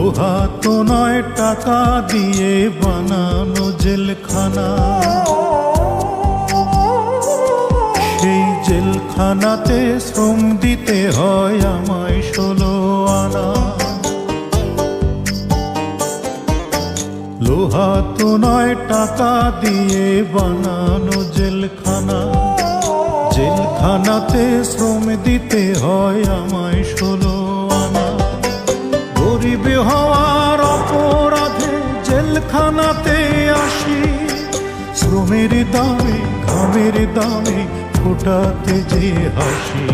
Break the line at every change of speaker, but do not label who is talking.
লোহা তো নয় টাকা দিয়ে বানানো জেলখানা, সেই জেলখানাতে শ্রম দিতে হয় আমায় 16 আনা। লোহা তো নয় টাকা দিয়ে বানানো জেলখানা, জেলখানাতে শ্রম দিতে হয় আমায় 16 আনা। গরিব হওয়ার অপরাধে জেলখানাতে আসি, শ্রমের দামে ঘামের দামে ফোটাতে যে হাসি।